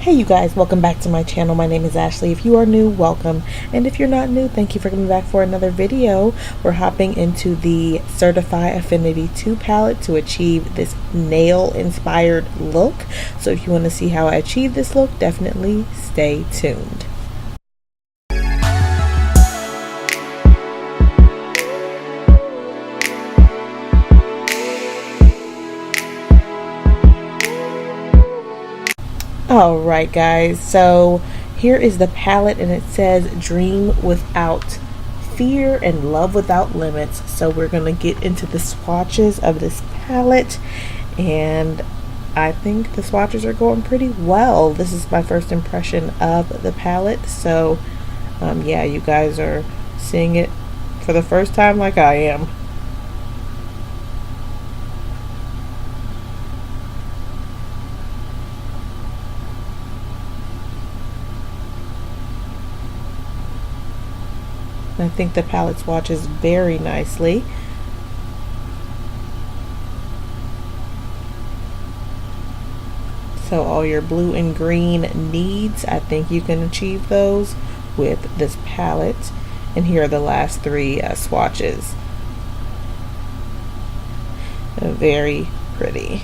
Hey you guys, welcome back to my channel. My name is Ashley. If you are new, welcome. And if you're not new, thank you for coming back for another video. We're hopping into the Certifeye Affinity 2 palette to achieve this nail inspired look. So if you want to see how I achieve this look, definitely stay tuned. Alright guys, so here is the palette and it says dream without fear and love without limits. So we're going to get into the swatches of this palette, and I think the swatches are going pretty well. This is my first impression of the palette, so yeah, you guys are seeing it for the first time like I am. I think the palette swatches very nicely. So all your blue and green needs, I think you can achieve those with this palette. And here are the last three swatches. Very pretty.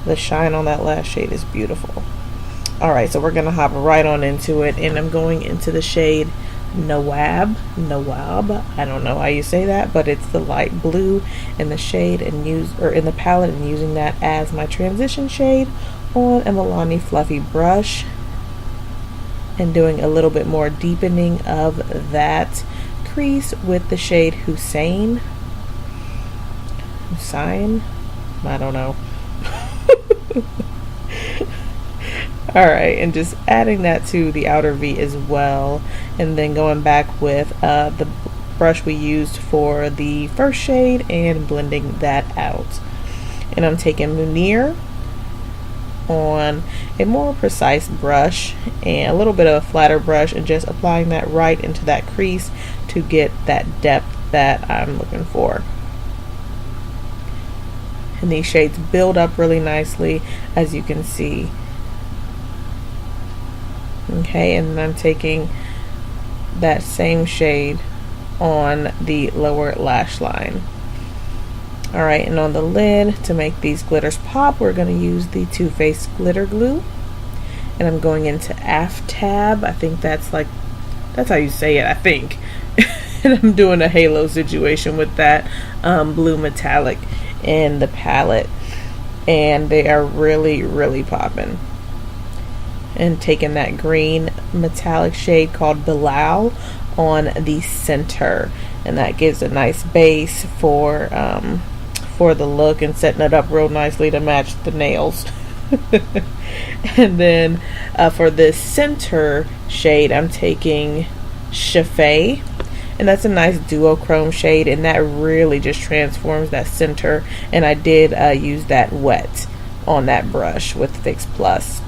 The shine on that last shade is beautiful. Alright, so we're going to hop right on into it, and I'm going into the shade Nawab, I don't know how you say that, but it's the light blue in the shade and in the palette, and using that as my transition shade on a Milani fluffy brush and doing a little bit more deepening of that crease with the shade Hussein, I don't know. Alright, and just adding that to the outer V as well, and then going back with the brush we used for the first shade and blending that out. And I'm taking Lumiere on a more precise brush and a little bit of a flatter brush and just applying that right into that crease to get that depth that I'm looking for. And these shades build up really nicely, as you can see. Okay, and then I'm taking that same shade on the lower lash line. Alright, and on the lid, to make these glitters pop, we're going to use the Too Faced glitter glue. And I'm going into Aftab. I think that's how you say it, I think. And I'm doing a halo situation with that blue metallic in the palette. And they are really, really popping. And taking that green metallic shade called Bilal on the center, and that gives a nice base for the look and setting it up real nicely to match the nails. And then for this center shade, I'm taking Chaffee, and that's a nice duochrome shade, and that really just transforms that center. And I did use that wet on that brush with Fix Plus.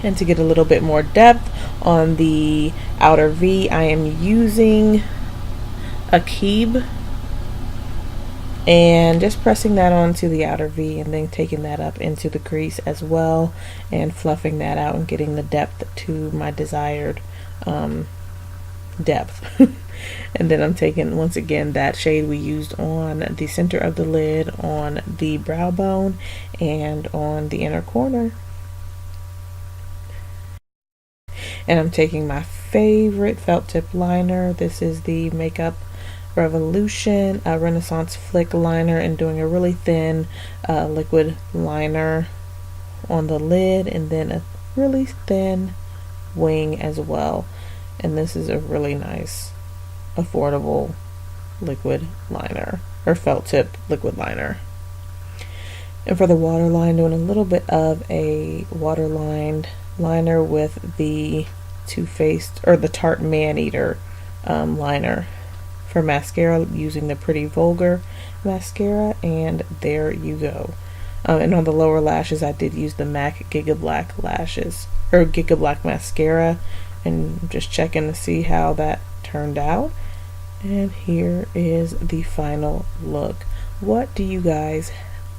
And to get a little bit more depth on the outer V, I am using Akib and just pressing that onto the outer V, and then taking that up into the crease as well and fluffing that out and getting the depth to my desired depth. And then I'm taking, once again, that shade we used on the center of the lid, on the brow bone, and on the inner corner. And I'm taking my favorite felt tip liner. This is the Makeup Revolution Renaissance Flick liner, and doing a really thin liquid liner on the lid, and then a really thin wing as well. And this is a really nice, affordable liquid liner, or felt tip liquid liner. And for the waterline, doing a little bit of a waterlined liner with the Too Faced, or the Tarte Man Eater liner. For mascara, using the Pretty Vulgar mascara, and there you go. And on the lower lashes, I did use the MAC Giga Black lashes, or Giga Black mascara, and just checking to see how that turned out. And here is the final look. What do you guys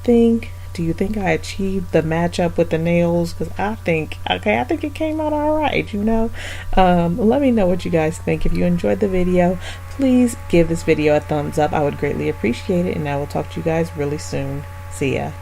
think? Do you think I achieved the matchup with the nails? Because I think it came out all right, you know. Let me know what you guys think. If you enjoyed the video, please give this video a thumbs up. I would greatly appreciate it, and I will talk to you guys really soon. See ya.